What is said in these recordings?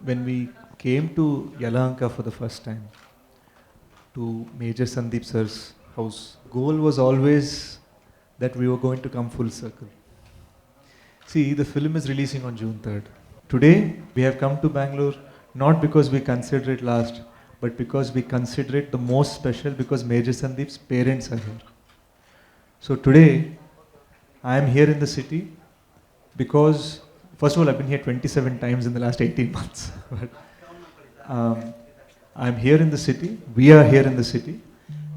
when we came to Yelahanka for the first time, to Major Sandeep sir's house, goal was always that we were going to come full circle. See, the film is releasing on June 3rd. Today, we have come to Bangalore not because we consider it last, but because we consider it the most special because Major Sandeep's parents are here. So today, I am here in the city because, first of all, I've been here 27 times in the last 18 months. But, I'm here in the city, we are here in the city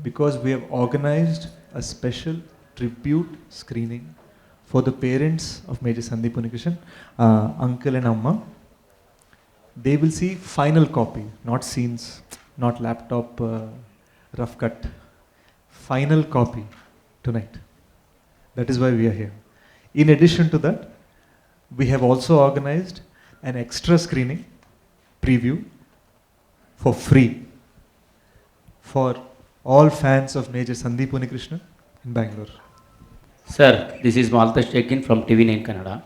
because we have organized a special tribute screening for the parents of Major Sandeep Unnikrishnan, uncle and amma. They will see final copy, not scenes, not laptop rough cut. Final copy tonight. That is why we are here. In addition to that, we have also organized an extra screening preview for free for all fans of Major Sandeep Unnikrishnan in Bangalore. Sir, this is Malta Shekin from TV9 Kannada.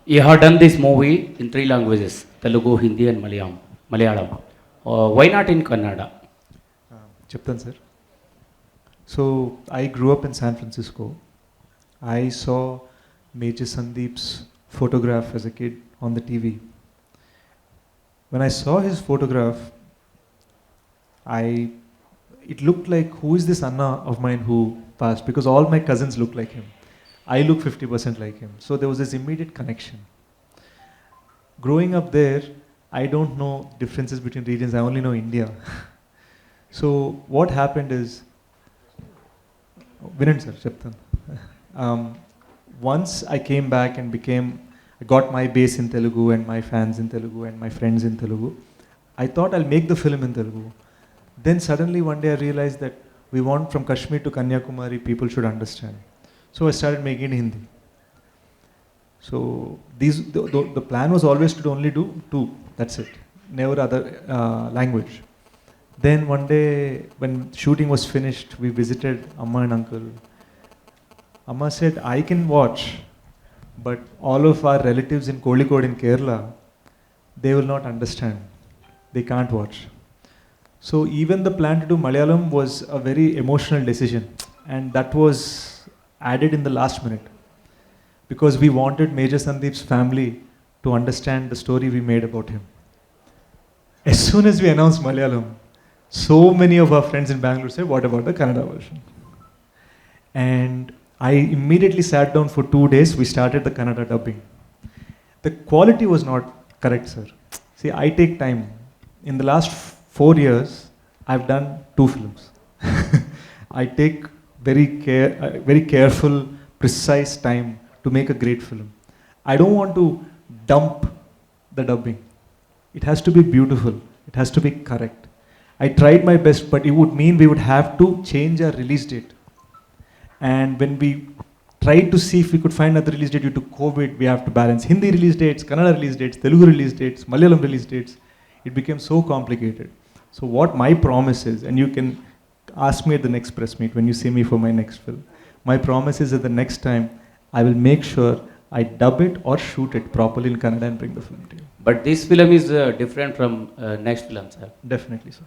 You have done this movie in 3 languages, Telugu, Hindi and Malayalam. Why not in Kannada? Cheptan sir. So I grew up in San Francisco. I saw Major Sandeep's photograph as a kid on the TV. When I saw his photograph, it looked like, who is this Anna of mine who passed? Because all my cousins look like him. I look 50% like him. So there was this immediate connection. Growing up there, I don't know differences between regions. I only know India. So what happened is, Viren sir, Cheptan. Once I came back and I got my base in Telugu and my fans in Telugu and my friends in Telugu, I thought I'll make the film in Telugu. Then suddenly one day I realized that we want from Kashmir to Kanyakumari, people should understand. So I started making it in Hindi. So the plan was always to only do 2, that's it. Never other language. Then one day when shooting was finished, we visited Amma and Uncle. Amma said, I can watch, but all of our relatives in Kozhikode in Kerala, they will not understand. They can't watch. So even the plan to do Malayalam was a very emotional decision, and that was added in the last minute because we wanted Major Sandeep's family to understand the story we made about him. As soon as we announced Malayalam, so many of our friends in Bangalore said, what about the Kannada version? And I immediately sat down for 2 days, we started the Kannada dubbing. The quality was not correct, sir. See, I take time. In the last 4 years, I've done 2 films. I take very careful, precise time to make a great film. I don't want to dump the dubbing. It has to be beautiful. It has to be correct. I tried my best, but it would mean we would have to change our release date. And when we tried to see if we could find another release date due to COVID, we have to balance Hindi release dates, Kannada release dates, Telugu release dates, Malayalam release dates. It became so complicated. So what my promise is, and you can ask me at the next press meet when you see me for my next film, my promise is that the next time I will make sure I dub it or shoot it properly in Kannada and bring the film to you. But this film is different from next film, sir. Definitely, sir.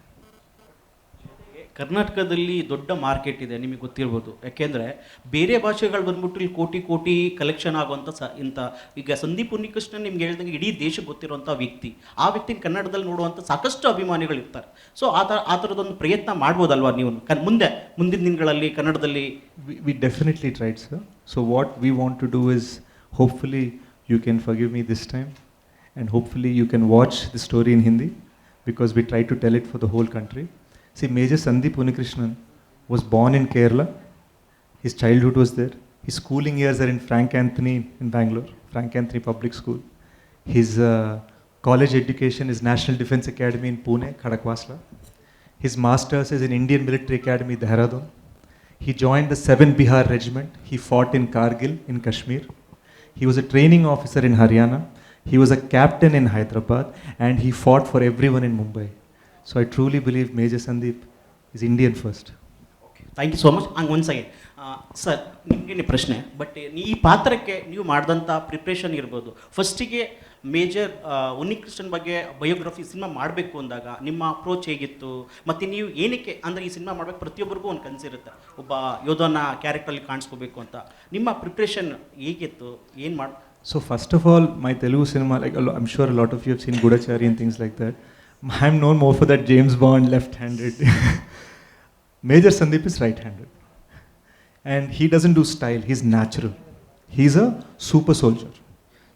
ಕರ್ನಾಟಕದಲ್ಲಿ ದೊಡ್ಡ market ಇದೆ, ನಿಮಗೆ ಗೊತ್ತಿರ್ಬೋದು. ಯಾಕೆಂದರೆ ಬೇರೆ ಭಾಷೆಗಳು ಬಂದ್ಬಿಟ್ಟು ಇಲ್ಲಿ ಕೋಟಿ ಕೋಟಿ ಕಲೆಕ್ಷನ್ ಆಗುವಂಥ ಈಗ ಸಂದೀಪ್ ಉನ್ನಿಕೃಷ್ಣನ್ ನಿಮ್ಗೆ ಹೇಳ್ದಂಗೆ ಇಡೀ ದೇಶಕ್ಕೆ ಗೊತ್ತಿರುವಂಥ ವ್ಯಕ್ತಿ. ಆ ವ್ಯಕ್ತಿನ ಕನ್ನಡದಲ್ಲಿ ನೋಡುವಂಥ ಸಾಕಷ್ಟು ಅಭಿಮಾನಿಗಳು ಇರ್ತಾರೆ. ಸೊ ಆ ಥರದೊಂದು ಪ್ರಯತ್ನ ಮಾಡ್ಬೋದಲ್ವಾ ನೀವು ಮುಂದಿನ ದಿನಗಳಲ್ಲಿ ಕನ್ನಡದಲ್ಲಿ? We definitely tried, sir. So what we want to do is, hopefully you can forgive me this time, and hopefully you can watch the story in Hindi because we try to tell it for the whole country. See, Major Sandeep Unnikrishnan was born in Kerala. His childhood was there. His schooling years are in Frank Anthony in Bangalore, Frank Anthony Public School. His college education is National Defence Academy in Pune, Khadakwasla. His master's is in Indian Military Academy, Dehradun. He joined the 7th Bihar Regiment. He fought in Kargil in Kashmir. He was a training officer in Haryana. He was a captain in Hyderabad, and he fought for everyone in Mumbai. So I truly believe Major Sandeep is Indian first. Okay. Thank you so much. And once again, sir ನಿಮಗೆ ಪ್ರಶ್ನೆ, but ಈ ಪಾತ್ರಕ್ಕೆ ನೀವು ಮಾಡಿದಂಥ preparation ಇರ್ಬೋದು. ಫಸ್ಟಿಗೆ major Unnikrishnan ಬಗ್ಗೆ biography cinema ಮಾಡಬೇಕು ಅಂದಾಗ ನಿಮ್ಮ ಅಪ್ರೋಚ್ ಹೇಗಿತ್ತು, ಮತ್ತು ನೀವು ಏನಕ್ಕೆ ಅಂದರೆ ಈ ಸಿನಿಮಾ ಮಾಡಬೇಕು ಪ್ರತಿಯೊಬ್ಬರಿಗೂ ಒಂದು ಕನಸಿರುತ್ತೆ, ಒಬ್ಬ ಯೋಧನ ಕ್ಯಾರೆಕ್ಟ್ರಲ್ಲಿ ಕಾಣಿಸ್ಕೋಬೇಕು ಅಂತ. ನಿಮ್ಮ ಪ್ರಿಪ್ರೇಷನ್ ಹೇಗಿತ್ತು, ಏನು ಮಾಡಿ? So first of all, my Telugu cinema, like I'm sure a lot of you have seen Gudachari and things like that. I'm known more for that James Bond left-handed. Major Sandeep is right-handed. And he doesn't do style, he's natural. He's a super soldier.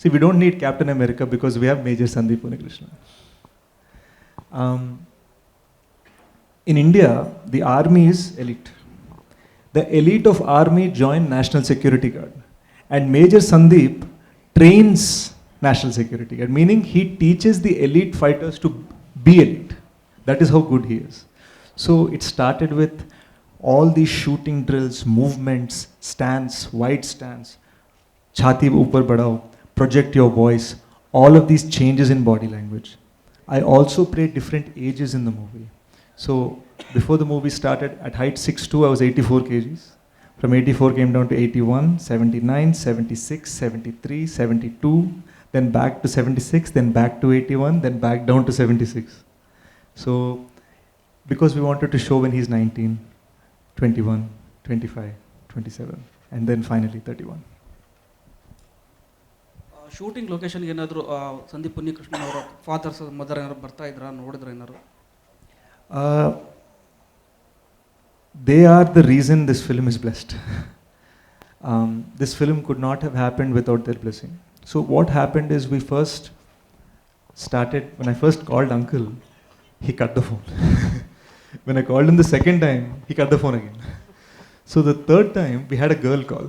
See, we don't need Captain America because we have Major Sandeep Unnikrishnan. In India, the army is elite. The elite of army join National Security Guard. And Major Sandeep trains National Security Guard, meaning he teaches the elite fighters to be elite. That is how good he is. So it started with all these shooting drills, movements, stance, wide stance, chhati upar badao, project your voice, all of these changes in body language. I also played different ages in the movie. So before the movie started, at height 6'2", I was 84 kgs. From 84 came down to 81, 79, 76, 73, 72, then back to 76, then back to 81, then back down to 76. So, because we wanted to show when he's 19, 21, 25, 27, and then finally 31. Shooting ಲೊಕೇಶನ್ಗೆ ಏನಾದರೂ ಸಂದೀಪ್ ಉನ್ನಿಕೃಷ್ಣನ್ ಅವರ fathers mother ಏನಾದ್ರು ಬರ್ತಾ ಇದ್ರಾ, ನೋಡಿದ್ರೆ ಏನಾದ್ರು? They are the reason this film is blessed. This film could not have happened without their blessing. So what happened is we first started, when I first called uncle, he cut the phone. When I called him the second time, he cut the phone again. So the third time, we had a girl call.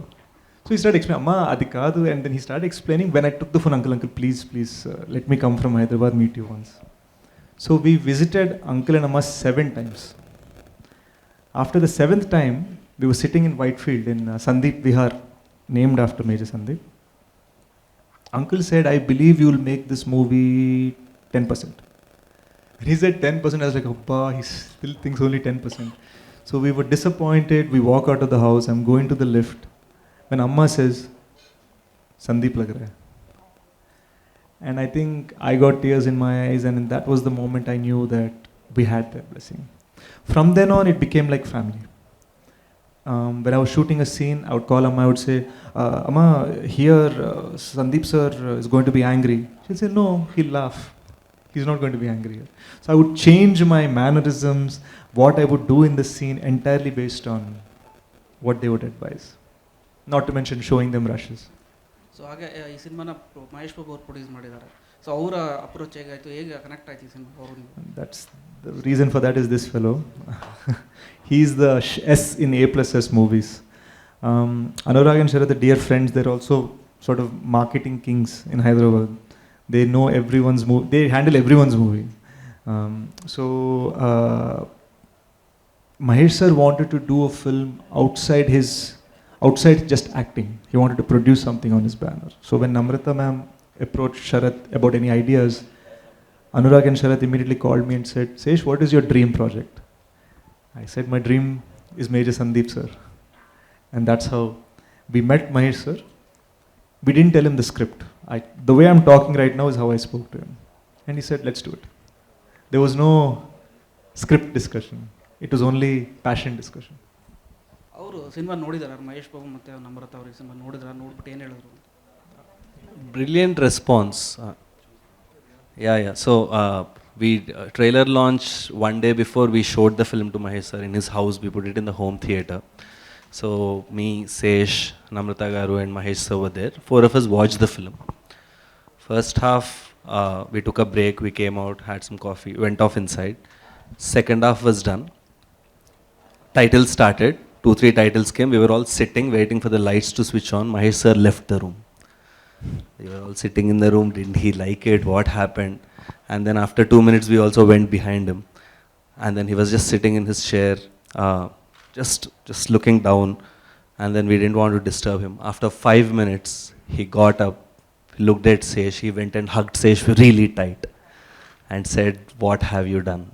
So he started explaining, Amma, adi kaadu, and then he started explaining. When I took the phone, uncle, please, let me come from Hyderabad, meet you once. So we visited uncle and Amma 7 times. After the 7th time, we were sitting in Whitefield in Sandeep Vihar, named after Major Sandeep. Uncle said, I believe you will make this movie 10%. And he said 10%, I was like, Appa, he still thinks only 10%. So we were disappointed, we walk out of the house, I'm going to the lift. When Amma says, Sandeep lag raha hai. And I think I got tears in my eyes, and that was the moment I knew that we had their blessing. From then on, it became like family. When I was shooting a scene, I would call Amma, I would say, Amma, here Sandeep sir is going to be angry. She'll say, no, he'll laugh. He's not going to be angry here. So I would change my mannerisms, what I would do in the scene entirely based on what they would advise. Not to mention showing them rushes. So ಹಾಗೆ ಈ ಸಿನಿಮಾನ ಮಹೇಶ್ ಬಾಬು ಅವರು produce ಮಾಡಿದ್ದಾರೆ. So ಅವರ approach ಹೇಗಾಯಿತು, ಹೇಗೆ connect ಆಯ್ತು ಈ ಸಿನಿಮಾ ಅವರು? That's the reason for that is this fellow. He's the S in A+S movies. Anurag and Sharat are dear friends. They're also sort of marketing kings in Hyderabad. They know everyone's movie. They handle everyone's movie. So Mahesh sir wanted to do a film outside just acting. He wanted to produce something on his banner. So when Namrata ma'am approached Sharat about any ideas, Anurag and Sharat immediately called me and said, Sesh, what is your dream project? I said, my dream is Major Sandeep sir. And that's how we met Mahesh sir. We didn't tell him the script. The way I'm talking right now is how I spoke to him. And he said, let's do it. There was no script discussion. It was only passion discussion. ಅವರು cinema ನೋಡಿದಾರೆ, Mahesh Babu ಮತ್ತು ನಮ್ರತಾ ಅವ್ರಿಗೆ cinema ನೋಡಿದ್ರ, ನೋಡ್ಬಿಟ್ಟು ಏನು ಹೇಳಿದ್ರು? Brilliant response. Yeah. So we trailer launch one day before we showed the film to Mahesh sir in his house. We put it in the home theater. So me, Sesh, Namrata Garu and Mahesh sir were there. 4 of us watched the film. First half, we took a break, we came out, had some coffee, went off inside. Second half was done. Titles started. 2-3 titles came. We were all sitting, waiting for the lights to switch on. Mahesh sir left the room. We were all sitting in the room. Didn't he like it? What happened? And then after 2 minutes, we also went behind him. And then he was just sitting in his chair, just looking down. And then we didn't want to disturb him. After 5 minutes, he got up, looked at Sesh. He went and hugged Sesh really tight and said, what have you done?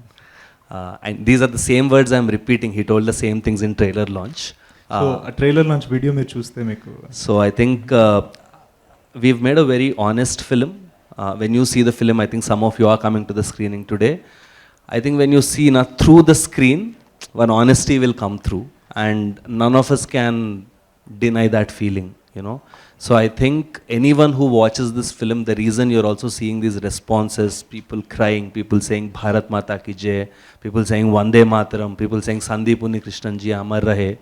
And these are the same words I'm repeating. He told the same things in trailer launch. So a trailer launch video mein chuste meku. So I think we've made a very honest film. When you see the film, I think some of you are coming to the screening today. I think when you see through the screen, one honesty will come through, and none of us can deny that feeling, you know. So I think anyone who watches this film, the reason you're also seeing these responses, people crying, people saying Bharat Mata Ki Jai, people saying Vande Mataram, people saying Sandeep Unnikrishnan ji Amar Rahe.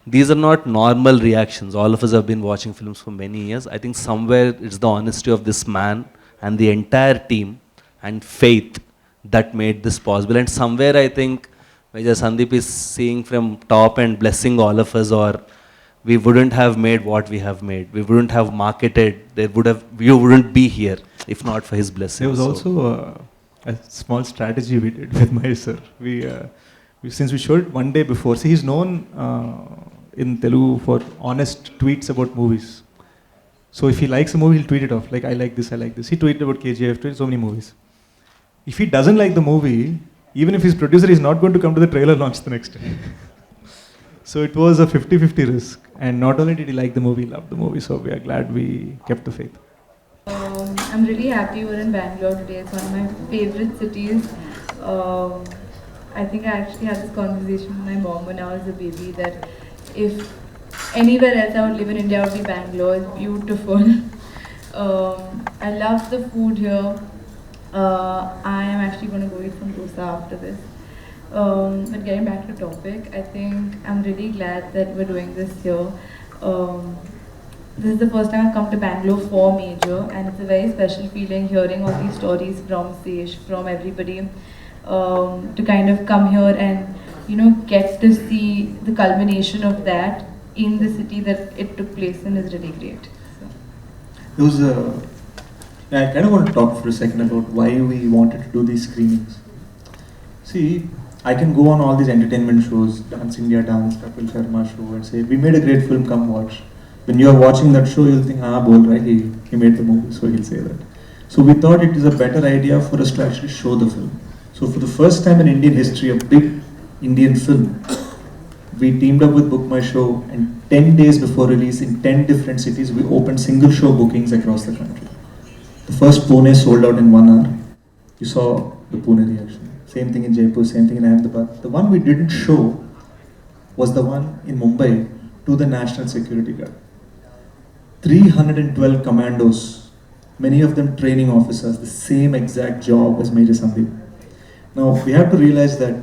These are not normal reactions. All of us have been watching films for many years. I think somewhere it's the honesty of this man and the entire team and faith that made this possible. And somewhere I think Major Sandeep is seeing from top and blessing all of us, or we wouldn't have made what we have made. We wouldn't have marketed. You wouldn't be here if not for his blessing. There was also a small strategy we did with my sir. Since we showed it one day before, see, he's known in Telugu for honest tweets about movies. So if he likes a movie, he'll tweet it off. Like, I like this, I like this. He tweeted about KGF, tweeted so many movies. If he doesn't like the movie, even if he's producer, he's not going to come to the trailer launch the next day. So it was a 50-50 risk. And not only did he like the movie, he loved the movie. So we are glad we kept the faith. I'm really happy we're in Bangalore today. It's one of my favorite cities. I think I actually had this conversation with my mom when I was a baby that if anywhere else I would live in India, it would be Bangalore. It's beautiful. I love the food here. I am actually going to go eat some dosa after this. But getting back to the topic, I think I'm really glad that we're doing this here. This is the first time I've come to Bangalore for Major, and it's a very special feeling hearing all these stories from Sesh, from everybody, to kind of come here and, you know, get to see the culmination of that in the city that it took place in is really great. So. I kind of want to talk for a second about why we wanted to do these screenings. See, I can go on all these entertainment shows, Dance India Dance, Kapil Sharma show, and say, we made a great film, come watch. When you're watching that show, you'll think, bol right, he made the movie, so he'll say that. So we thought it is a better idea for us to actually show the film. So for the first time in Indian history, a big Indian film, we teamed up with Book My Show, and 10 days before release in 10 different cities, we opened single show bookings across the country. The first Pune sold out in 1 hour. You saw the Pune reaction. Same thing in Jaipur, same thing in Ahmedabad. The one we didn't show was the one in Mumbai to the National Security Guard. 312 commandos, many of them training officers, the same exact job as Major Sandeep. Now, we have to realize that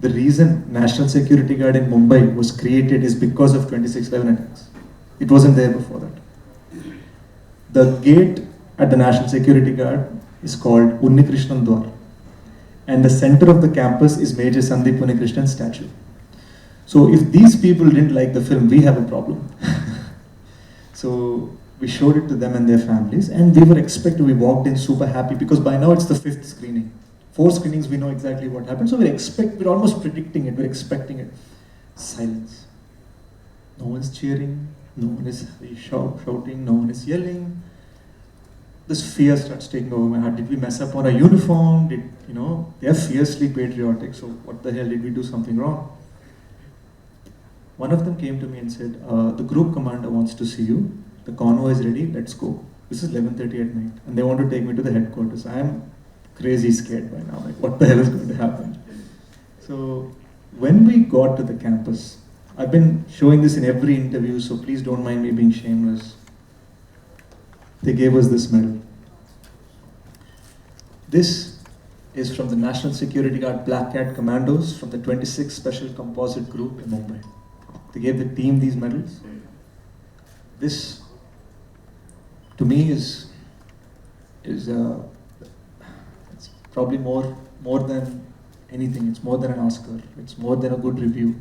the reason National Security Guard in Mumbai was created is because of 26/11 attacks. It wasn't there before that. The gate at the National Security Guard is called Unnikrishnan Dwar. And the center of the campus is Major Sandeep Unnikrishnan's statue. So if these people didn't like the film, we have a problem. So we showed it to them and their families, and we were expected, we walked in super happy because by now it's the 5th screening. 4 screenings, we know exactly what happened. So we're almost predicting it, we're expecting it. Silence. No one's cheering, no one is shouting, no one is yelling. This fear starts taking over my heart. Did we mess up on a uniform? They're fiercely patriotic, so what the hell, did we do something wrong? One of them came to me and said, the group commander wants to see you. The convoy is ready, let's go. This is 11:30 at night, and they want to take me to the headquarters. I am crazy scared by now, like what the hell is going to happen? So when we got to the campus, I've been showing this in every interview, so please don't mind me being shameless. They gave us this medal. This is from the National Security Guard Black Cat Commandos from the 26th Special Composite Group in Mumbai. They gave the team these medals. This, to me, is it's probably more than anything. It's more than an Oscar. It's more than a good review.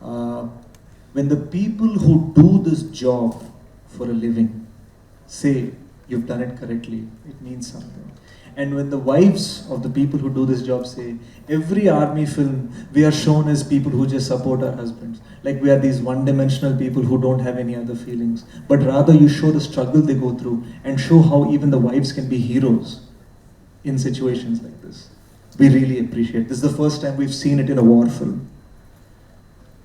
When the people who do this job for a living say you've done it correctly, it means something. And when the wives of the people who do this job say, every army film, we are shown as people who just support our husbands. Like we are these one-dimensional people who don't have any other feelings. But rather you show the struggle they go through and show how even the wives can be heroes in situations like this. We really appreciate. This is the first time we've seen it in a war film.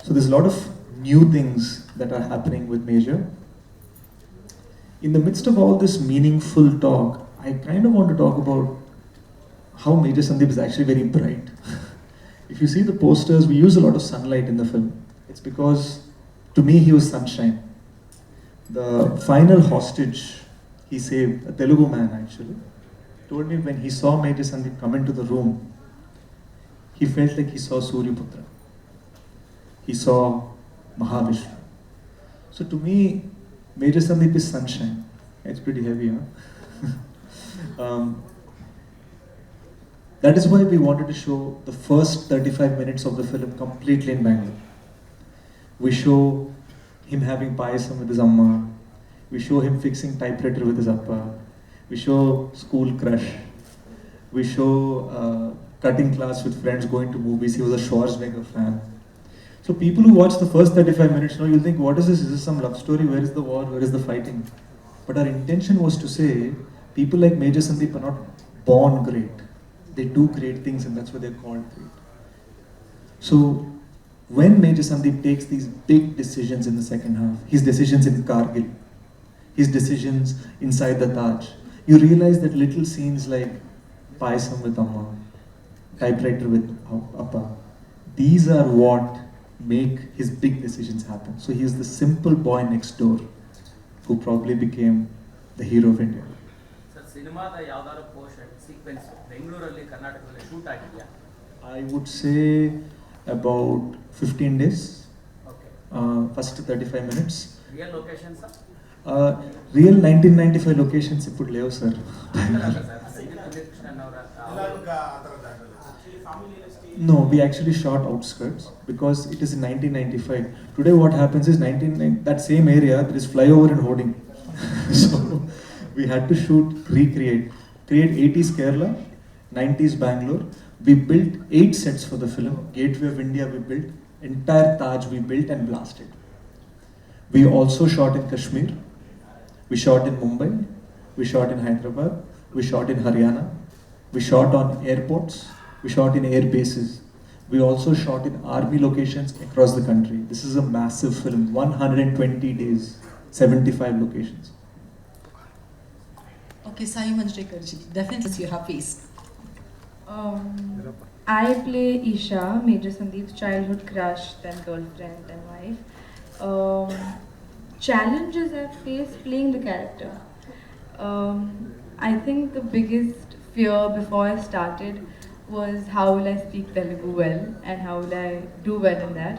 So there's a lot of new things that are happening with Major. In the midst of all this meaningful talk, I kind of want to talk about how Major Sandeep is actually very bright. If you see the posters, we use a lot of sunlight in the film. It's because, to me, he was sunshine. The final hostage he saved, a Telugu man actually, told me when he saw Major Sandeep come into the room, he felt like he saw Suryaputra. He saw Mahavishnu. So to me, Major Sandeep is sunshine. It's pretty heavy, huh? That is why we wanted to show the first 35 minutes of the film completely in Bangalore. We show him having payasam with his amma. We show him fixing typewriter with his appa. We show school crush. We show cutting class with friends, going to movies. He was a Schwarzenegger fan. So people who watch the first 35 minutes, you'll think, what is this? Is this some love story? Where is the war? Where is the fighting? But our intention was to say, people like Major Sandeep are not born great. They do great things, and that's why they're called great. So when Major Sandeep takes these big decisions in the second half, his decisions in Kargil, his decisions inside the Taj, you realize that little scenes like Payasam with Amma, typewriter with Appa, these are what make his big decisions happen. So he is the simple boy next door who probably became the hero of India. Sir, cinema the yavadar portion sequence Bengaluru alli Karnataka alli shoot ಆಗಿದೆಯಾ? I would say about 15 days. Okay. First 35 minutes. Real location sir? Real 1995 locations ఇప్పుడు లేవు sir. Unnikrishnan avara No, we actually shot outskirts because it is in 1995. Today what happens is that same area there is flyover and hoarding. So we had to create 80s Kerala, 90s Bangalore. We built 8 sets for the film. Gateway of India we built, entire Taj we built and blasted. We also shot in Kashmir. We shot in Mumbai. We shot in Hyderabad. We shot in Haryana. We shot on airports. We shot in air bases. We also shot in army locations across the country. This is a massive film, 120 days, 75 locations. Okay, Sai Manjrekarji, definitely you have faced. I play Isha, Major Sandeep's childhood crush, then girlfriend and wife. Challenges I've faced playing the character. I think the biggest fear before I started was how will I speak Telugu well and how will I do well in that.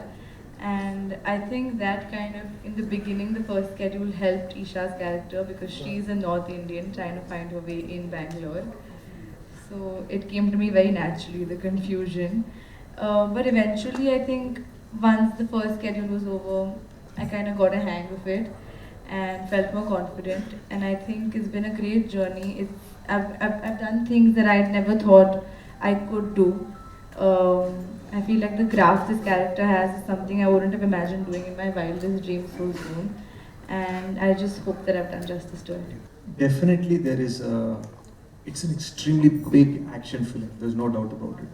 And I think that kind of, in the beginning, the first schedule helped Isha's character because she's a North Indian trying to find her way in Bangalore. So it came to me very naturally, the confusion. But eventually, I think once the first schedule was over, I kind of got a hang of it and felt more confident. And I think it's been a great journey. I've done things that I'd never thought I could do. I feel like the craft this character has is something I wouldn't have imagined doing in my wildest dreams so soon. And I just hope that I've done justice to it. Definitely there is it's an extremely big action film, there's no doubt about it.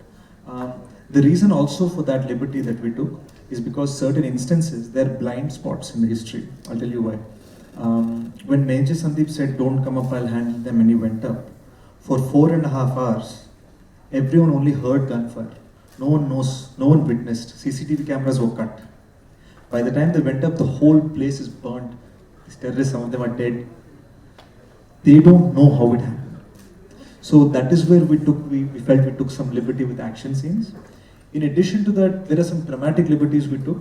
The reason also for that liberty that we took is because certain instances, there are blind spots in the history. I'll tell you why. When Major Sandeep said, don't come up, I'll handle them, and he went up, for 4.5 hours, everyone only heard gunfire. No one knows, no one witnessed. CCTV cameras were cut. By the time they went up, the whole place is burnt. These terrorists, some of them are dead. They don't know how it happened. So that is where we felt we took some liberty with action scenes. In addition to that, there are some dramatic liberties we took.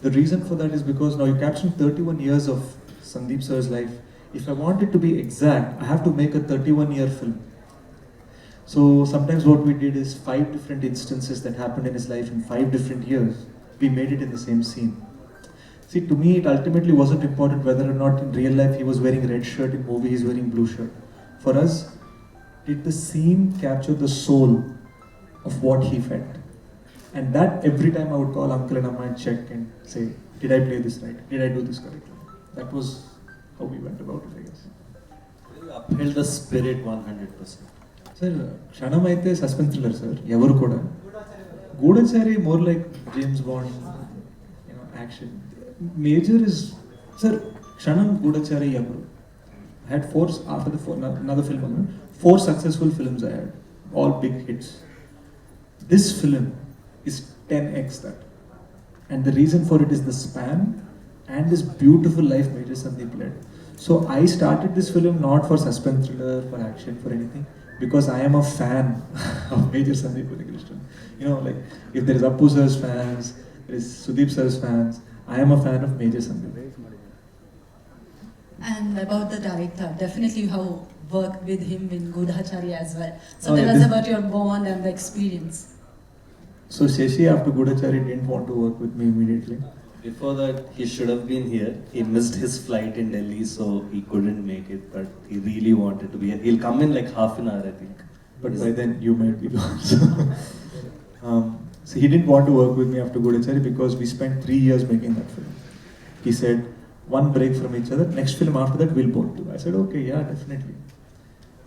The reason for that is because now you captured 31 years of Sandeep sir's life. If I want it to be exact, I have to make a 31-year film. So sometimes what we did is 5 different instances that happened in his life in 5 different years. We made it in the same scene. See, to me, it ultimately wasn't important whether or not in real life he was wearing red shirt, in movie he's wearing blue shirt. For us, did the scene capture the soul of what he felt? And that every time I would call uncle and amma and check and say, did I play this right? Did I do this correctly? That was how we went about it, I guess. You upheld the spirit 100%. Sir Kshanam అయితే suspense thriller sir ఎవరు కూడా Goodachari more like James Bond action Major is sir Kshanam Goodachari ఎవరు had 4 after the 4 another film 4 successful films I had, all big hits. This film is 10x that. And the reason for it is the span and this beautiful life Major Sandeep led. So I started this film not for suspense thriller, for action, for anything, because I am a fan of Major Sandeep Unnikrishnan. You know, like if there is Appu sir's fans, there is Sudeep sir's fans, I am a fan of Major Sandeep. And about the director, definitely you have worked with him in Gudachari as well. So Oh, tell yeah, us this- about your bond and the experience. So Shashi after Gudachari didn't want to work with me immediately. Before that, he should have been here. He missed his flight in Delhi, so he couldn't make it, but he really wanted to be here. He'll come in like half an hour, I think. But by then you might be gone. So he didn't want to work with me after Gudachari because we spent 3 years making that film. He said, one break from each other, next film after that we'll both do. I said, okay, yeah, definitely.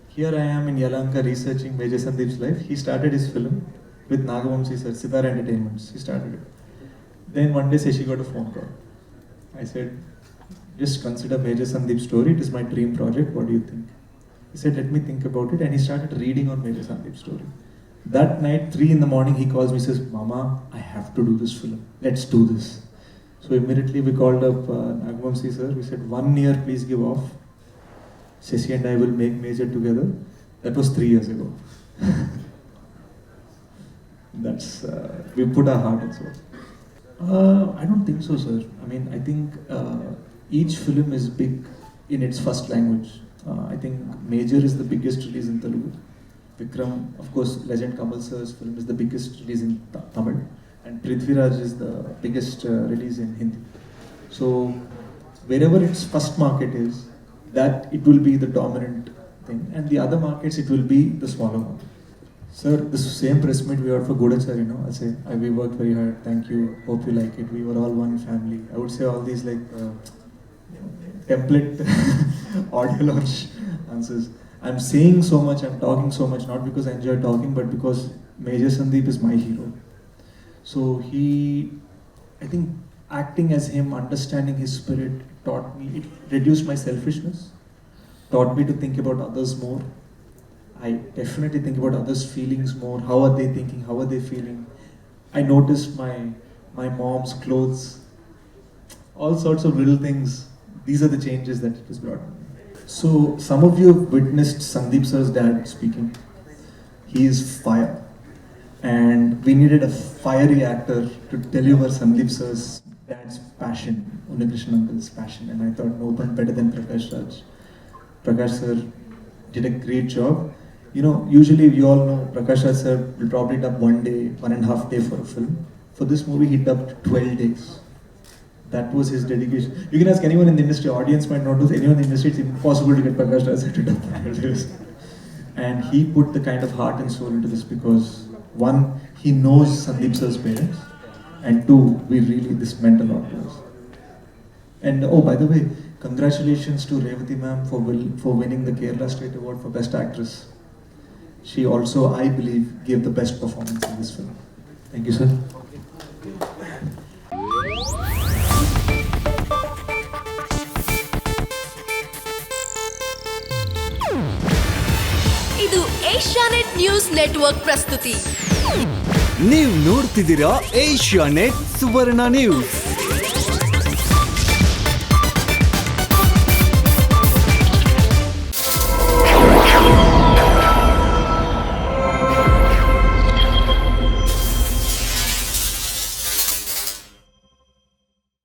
Here I am in Yalanka researching Major Sandeep's life. He started his film with Nagavamsi sir, Sitara Entertainments. He started it. Then one day Shashi got a phone call. I said, just consider Major Sandeep's story. It is my dream project. What do you think? He said, let me think about it. And he started reading on Major Sandeep's story. That night, 3 in the morning, he calls me, says, Mama, I have to do this film. Let's do this. So immediately we called up Nagavamsi sir. We said, 1 year, please give off. Shashi and I will make Major together. That was 3 years ago. That's, we put our heart and soul. I don't think so, sir. I mean, I think each film is big in its first language. I think Major is the biggest release in Telugu. Vikram, of course, Legend Kamal sir's film is the biggest release in Tamil. And Prithviraj is the biggest release in Hindi. So, wherever its first market is, that it will be the dominant thing. And the other markets, it will be the smaller one. Sir, the same press meet we had for Gudachari, I say, we worked very hard, thank you, hope you like it, we were all one family. I would say all these like template audio launch answers. I'm saying so much, I'm talking so much, not because I enjoy talking, but because Major Sandeep is my hero. So I think acting as him, understanding his spirit taught me, it reduced my selfishness, taught me to think about others more. I definitely think about others' feelings more. How are they thinking? How are they feeling? I noticed my mom's clothes, all sorts of little things. These are the changes that it has brought me. So some of you have witnessed Sandeep sir's dad speaking. He is fire. And we needed a fiery actor to deliver Sandeep sir's dad's passion, Unnikrishnan uncle's passion. And I thought no one better than Prakash Raj. Prakash sir did a great job. Usually you all know Prakash Raj sir will probably dub 1 day, 1.5 day for a film. For this movie, he dubbed 12 days. That was his dedication. You can ask anyone in the industry, audience might not know, anyone in the industry, it's impossible to get Prakash Raj sir to dub 12 days. And he put the kind of heart and soul into this because, one, he knows Sandeep sir's parents, and two, this meant a lot to us. And oh, by the way, congratulations to Revati ma'am for winning the Kerala State Award for Best Actress. She also, I believe, gave the best performance in this film. Thank you, sir. ಇದು Asianet news network ಪ್ರಸ್ತುತಿ. ನೀವು ನೋಡ್ತಿದ್ದೀರಾ Asianet ಸುವರ್ಣ news.